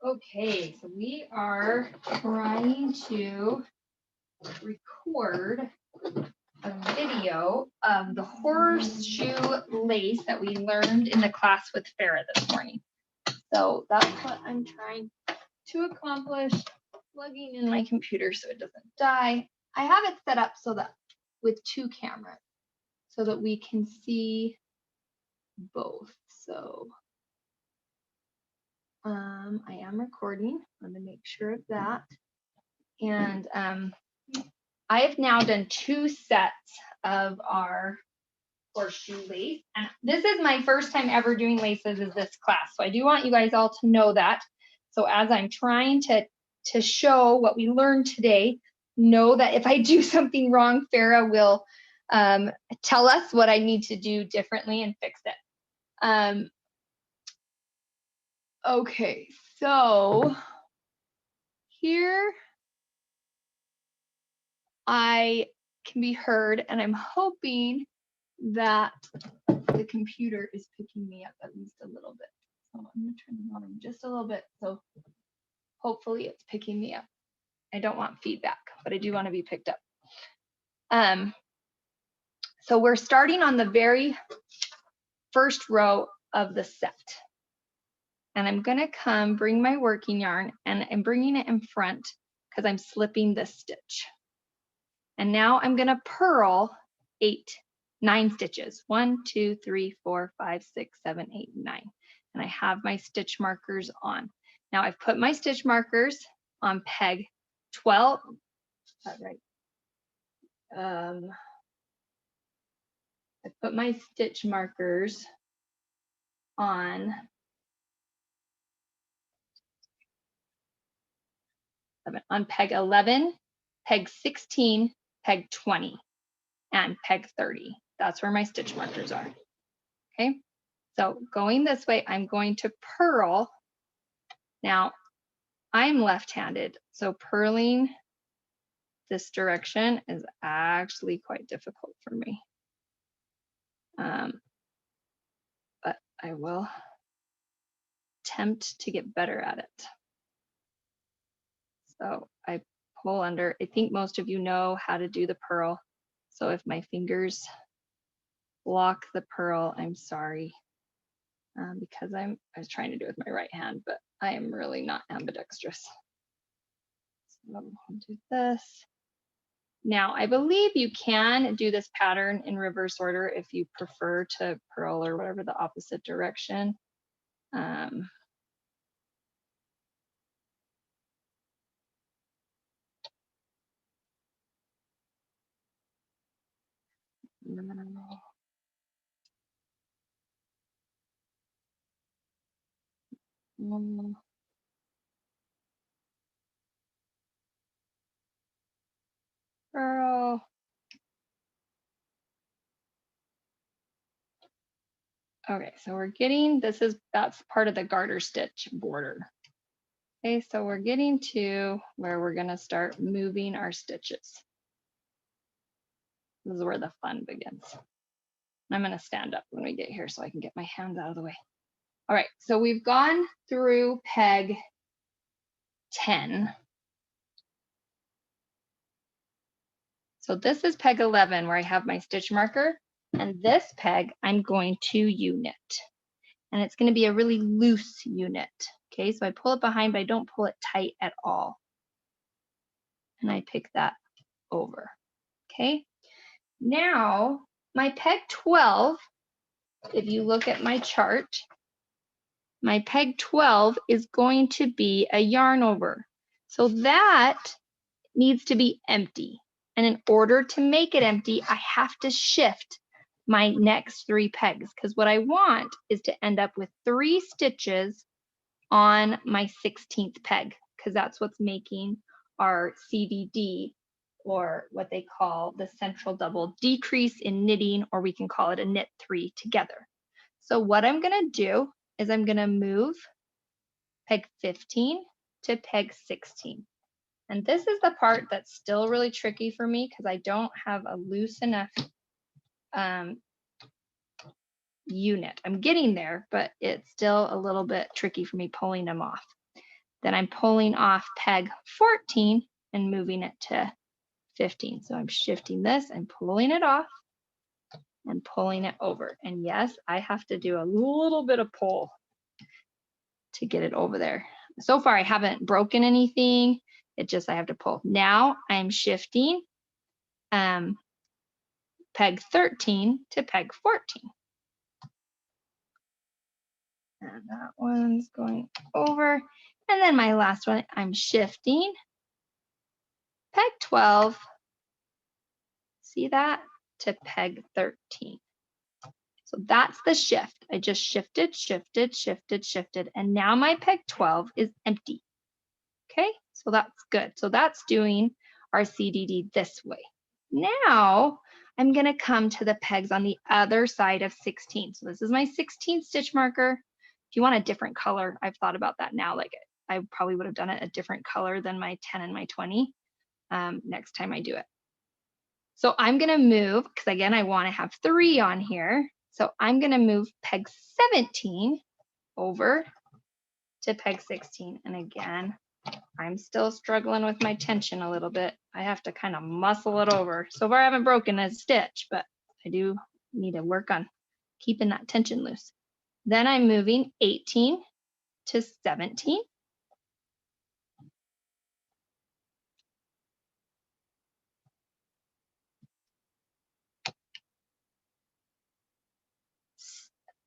Okay, so we are trying to record a video of the horseshoe lace that we learned in the class with Farah this morning. So that's what I'm trying to accomplish, plugging in my computer so it doesn't die. I have it set up so that with two cameras so that we can see both. So I am recording. I'm going to make sure of that. And I have now done 2 sets of our horseshoe lace. And this is my first time ever doing laces is this class. So I do want you guys all to know that. So as I'm trying to show what we learned today, know that if I do something wrong, Farah will tell us what I need to do differently and fix it. Okay, so here I can be heard, and I'm hoping that the computer is picking me up at least a little bit. So I'm going to turn the volume just a little bit. So hopefully it's picking me up. I don't want feedback, but I do want to be picked up. So we're starting on the very first row of the set. And I'm going to bring my working yarn, and I'm bringing it in front because I'm slipping this stitch. And now I'm going to purl 9 stitches. 1, 2, 3, 4, 5, 6, 7, 8, 9. And I have my stitch markers on. Now I've put my stitch markers on peg 12. Is that right? I put my stitch markers on peg 11, peg 16, peg 20, and peg 30. That's where my stitch markers are. Okay, so going this way, I'm going to purl. Now, I'm left-handed, so purling this direction is actually quite difficult for me. But I will attempt to get better at it. So I pull under. I think most of you know how to do the purl. So if my fingers block the purl, I'm sorry. Because I was trying to do it with my right hand, but I am really not ambidextrous. So I'll do this. Now, I believe you can do this pattern in reverse order if you prefer to purl or whatever the opposite direction. Purl. Okay, so we're getting, that's part of the garter stitch border. Okay, so we're getting to where we're gonna start moving our stitches. This is where the fun begins. I'm gonna stand up when we get here so I can get my hands out of the way. All right, so we've gone through peg 10. So this is peg 11 where I have my stitch marker, and this peg I'm going to U-knit. And it's gonna be a really loose U-knit. Okay, so I pull it behind, but I don't pull it tight at all. And I pick that over. Okay, now my peg 12, if you look at my chart, my peg 12 is going to be a yarn over. So that needs to be empty. And in order to make it empty, I have to shift my next 3 pegs, because what I want is to end up with 3 stitches on my 16th peg, because that's what's making our CDD, or what they call the central double decrease in knitting, or we can call it a knit 3 together. So what I'm going to do is I'm going to move peg 15 to peg 16. And this is the part that's still really tricky for me because I don't have a loose enough U-knit. I'm getting there, but it's still a little bit tricky for me pulling them off. Then I'm pulling off peg 14 and moving it to 15. So I'm shifting this and pulling it off and pulling it over. And yes, I have to do a little bit of pull to get it over there. So far, I haven't broken anything. It just, I have to pull. Now I'm shifting peg 13 to peg 14. And that one's going over. And then my last one, I'm shifting peg 12, see that, to peg 13. So that's the shift. I just shifted, shifted, shifted, shifted, and now my peg 12 is empty. Okay, so that's good. So that's doing our CDD this way. Now I'm gonna come to the pegs on the other side of 16. So this is my 16 stitch marker. If you want a different color, I've thought about that now. Like I probably would have done it a different color than my 10 and my 20 next time I do it. So I'm gonna move, because again, I wanna have 3 on here. So I'm gonna move peg 17 over to peg 16. And again, I'm still struggling with my tension a little bit. I have to kind of muscle it over. So far I haven't broken a stitch, but I do need to work on keeping that tension loose. Then I'm moving 18 to 17.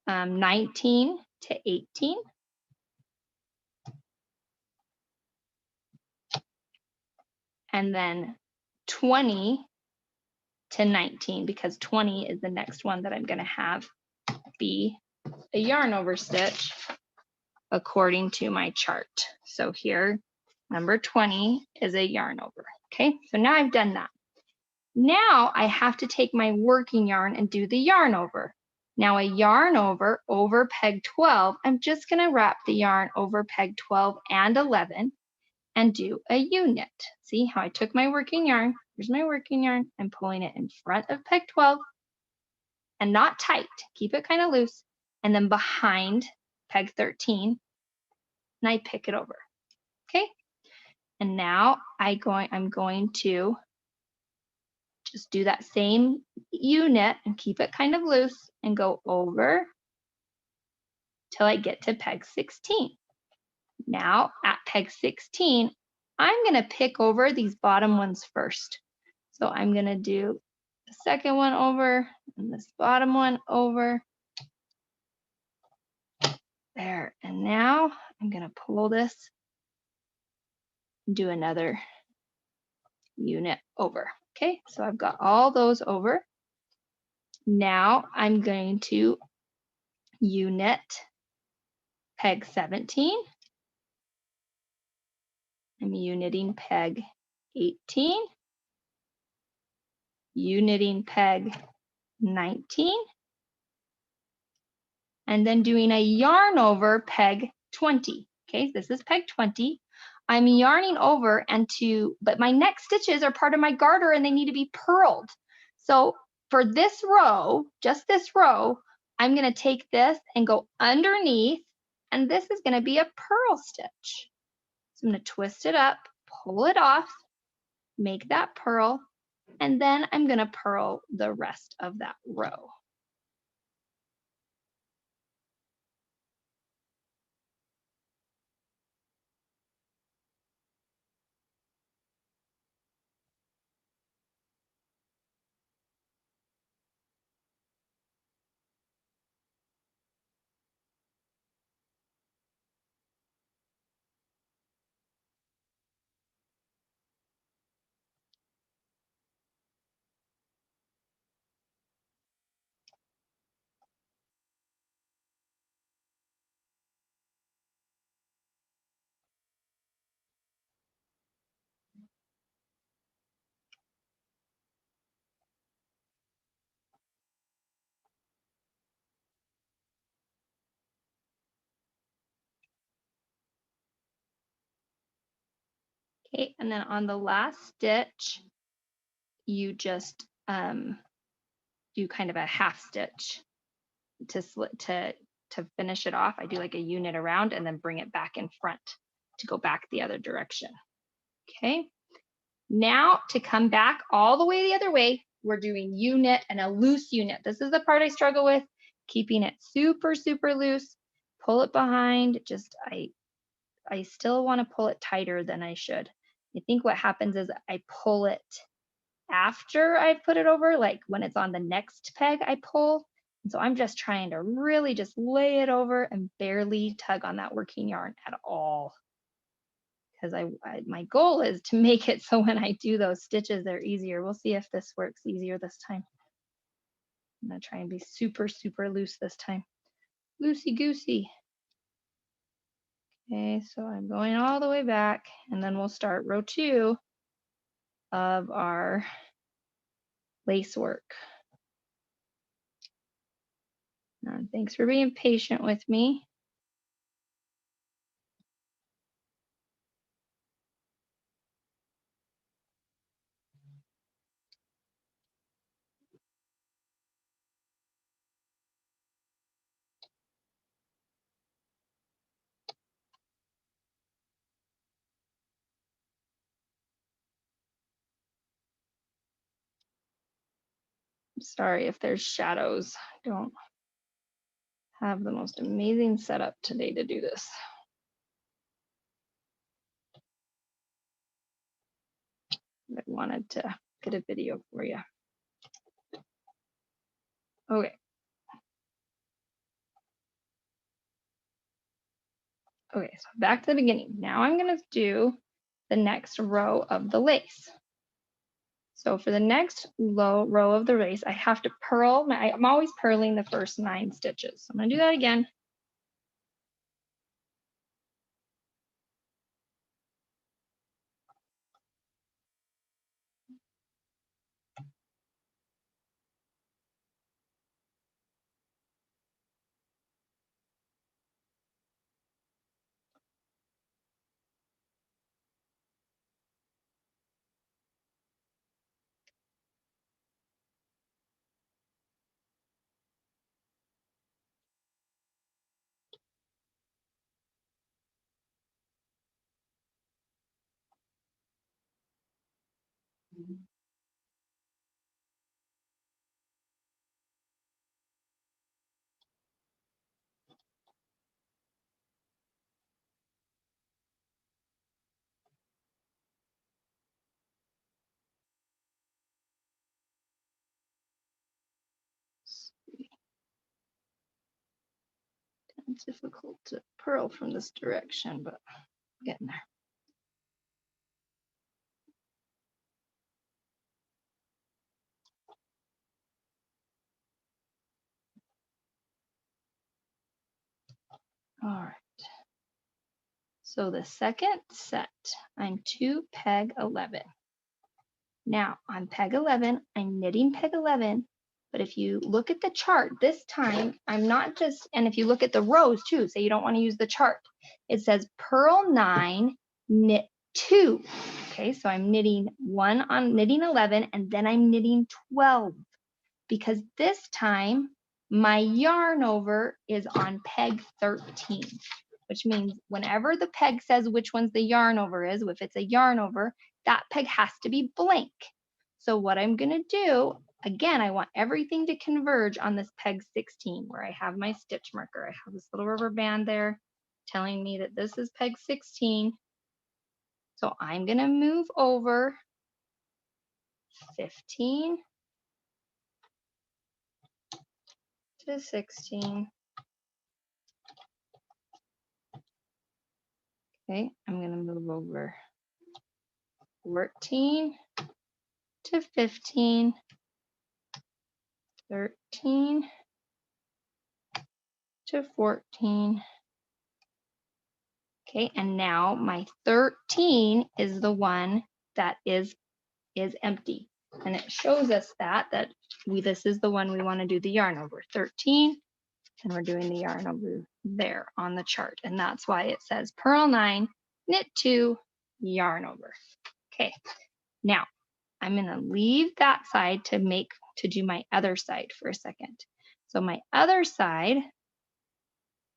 Um, 19 to 18. And then 20 to 19, because 20 is the next one that I'm going to have be a yarn over stitch according to my chart. So here, number 20 is a yarn over. Okay, so now I've done that. Now I have to take my working yarn and do the yarn over. Now a yarn over peg 12, I'm just going to wrap the yarn over peg 12 and 11 and do a U-knit. See how I took my working yarn, here's my working yarn, I'm pulling it in front of peg 12 and not tight, keep it kind of loose, and then behind peg 13, and I pick it over, okay? And now I'm going to just do that same U-knit and keep it kind of loose and go over till I get to peg 16. Now at peg 16, I'm going to pick over these bottom ones first. So I'm going to do the second one over and this bottom one over. There. And now I'm going to pull this and do another U-knit over. Okay, so I've got all those over. Now I'm going to U-knit peg 17. I'm U-knitting peg 18, U-knitting peg 19, and then doing a yarn over peg 20. Okay, this is peg 20. I'm yarning over but my next stitches are part of my garter and they need to be purled. So for this row, just this row, I'm going to take this and go underneath, and this is going to be a purl stitch. So I'm going to twist it up, pull it off, make that purl, and then I'm going to purl the rest of that row. Okay, and then on the last stitch, you just do kind of a half stitch to finish it off. I do like a U-knit around and then bring it back in front to go back the other direction. Okay. Now to come back all the way the other way, we're doing U-knit and a loose U-knit. This is the part I struggle with, keeping it super, super loose. Pull it behind. Just I still want to pull it tighter than I should. I think what happens is I pull it after I put it over, like when it's on the next peg, I pull. And so I'm just trying to really just lay it over and barely tug on that working yarn at all. Because my goal is to make it so when I do those stitches, they're easier. We'll see if this works easier this time. I'm gonna try and be super, super loose this time. Loosey goosey. Okay, so I'm going all the way back, and then we'll start row 2 of our lace work. Thanks for being patient with me. Sorry if there's shadows. I don't have the most amazing setup today to do this. I wanted to get a video for you. Okay. Okay, so back to the beginning. Now I'm going to do the next row of the lace. So for the next row of the lace, I have to purl. I'm always purling the first 9 stitches. So I'm going to do that again. It's difficult to purl from this direction, but I'm getting there. All right. So the second set, I'm to peg 11. Now on peg 11, I'm knitting peg 11, but if you look at the chart this time, I'm not just, and if you look at the rows too, say you don't want to use the chart, it says purl 9, knit 2. Okay, so I'm knitting 11, and then I'm knitting 12, because this time my yarn over is on peg 13, which means whenever the peg says which one's the yarn over is, if it's a yarn over, that peg has to be blank. So what I'm gonna do, again, I want everything to converge on this peg 16 where I have my stitch marker. I have this little rubber band there telling me that this is peg 16. So I'm gonna move over 15 to 16. Okay, I'm gonna move over 14 to 15, 13 to 14. Okay, and now my 13 is the one that is empty. And it shows us that this is the one we want to do the yarn over, 13, and we're doing the yarn over there on the chart. And that's why it says purl 9, knit 2, yarn over. Okay, now I'm gonna leave that side to do my other side for a second. So my other side,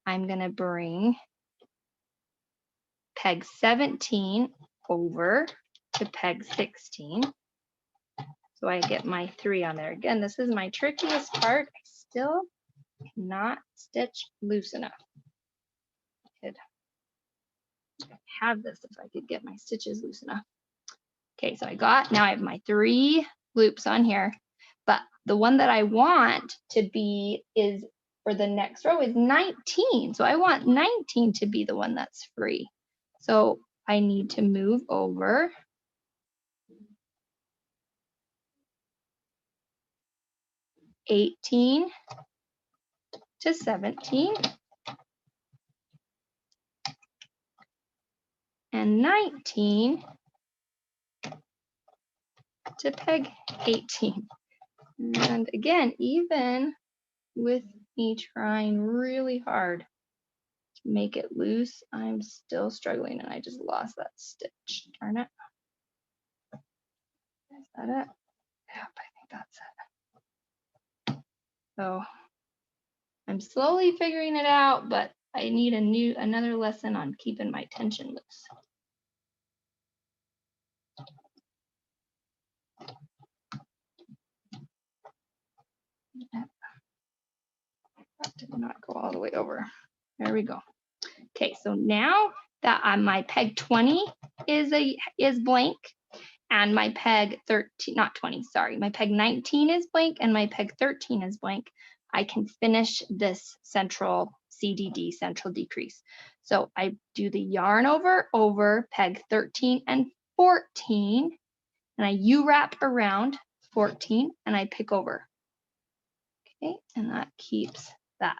I'm gonna bring peg 17 over to peg 16. So I get my 3 on there. Again, this is my trickiest part. I still cannot stitch loose enough. I'd have this if I could get my stitches loose enough. Okay, so now I have my 3 loops on here, but the one that I want to be is for the next row is 19. So I want 19 to be the one that's free. So I need to move over 18 to 17 and 19 to peg 18. And again, even with me trying really hard to make it loose, I'm still struggling, and I just lost that stitch. Darn it. Is that it? Yep, I think that's it. So I'm slowly figuring it out, but I need another lesson on keeping my tension loose. That did not go all the way over. There we go. Okay, so now that my peg 20 is blank, and my peg 13, not 20, sorry, my peg 19 is blank and my peg 13 is blank, I can finish this central CDD, central decrease. So I do the yarn over peg 13 and 14, and I U-wrap around 14 and I pick over. Okay, and that keeps that.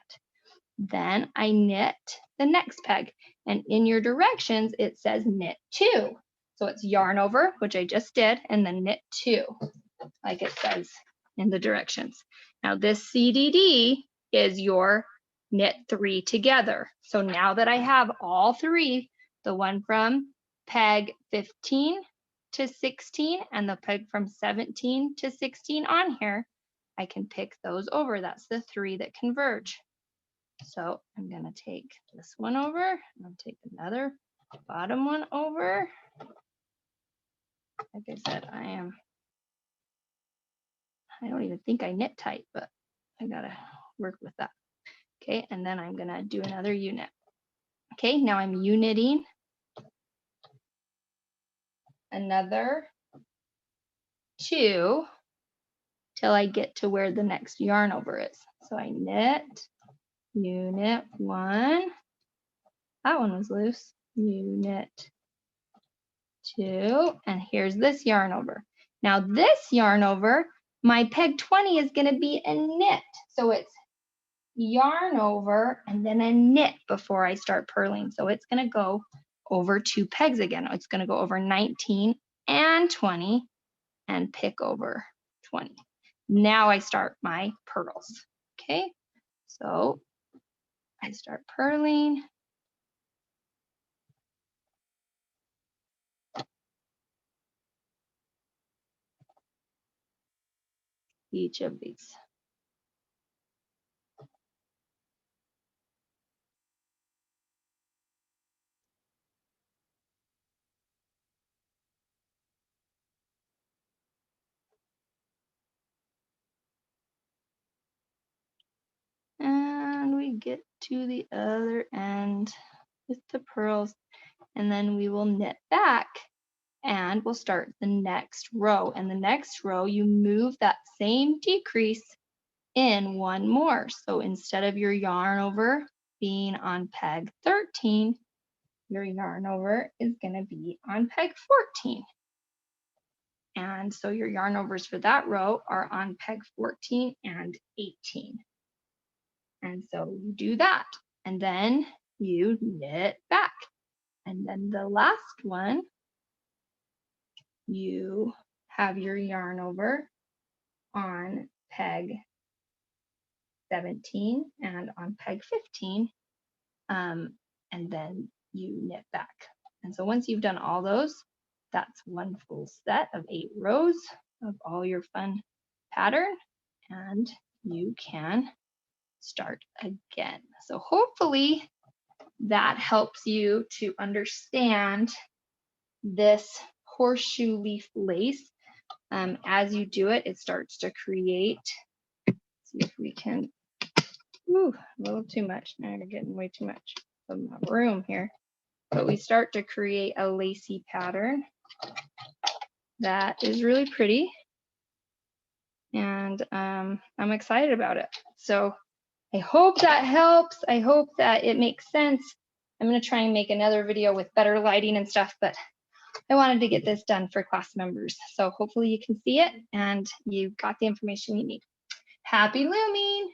Then I knit the next peg, and in your directions it says knit 2. So it's yarn over, which I just did, and then knit 2, like it says in the directions. Now this CDD is your knit 3 together. So now that I have all 3, the one from peg 15 to 16 and the peg from 17 to 16 on here, I can pick those over. That's the 3 that converge. So I'm going to take this one over, and I'll take another bottom one over. Like I said, I don't even think I knit tight, but I got to work with that. Okay, and then I'm going to do another U-knit. Okay, now I'm U-knitting another 2 till I get to where the next yarn over is. So I knit, U-knit 1. That one was loose. U-knit 2, and here's this yarn over. Now this yarn over, my peg 20 is going to be a knit. So it's yarn over and then a knit before I start purling. So it's going to go over 2 pegs again. It's going to go over 19 and 20 and pick over 20. Now I start my purls. Okay, so I start purling. Each of these. And we get to the other end with the purls, and then we will knit back and we'll start the next row. And the next row, you move that same decrease in 1 more. So instead of your yarn over being on peg 13, your yarn over is going to be on peg 14. And so your yarn overs for that row are on peg 14 and 18. And so you do that, and then you knit back. And then the last one, you have your yarn over on peg 17 and on peg 15, and then you knit back. And so once you've done all those, that's 1 full set of 8 rows of all your fun pattern, and you can start again. So hopefully that helps you to understand this horseshoe leaf lace. As you do it, it starts to create, see if we can, ooh, a little too much. Now you're getting way too much of my room here. But we start to create a lacy pattern that is really pretty. And I'm excited about it. So I hope that helps. I hope that it makes sense. I'm going to try and make another video with better lighting and stuff, but I wanted to get this done for class members. So hopefully you can see it and you got the information you need. Happy looming!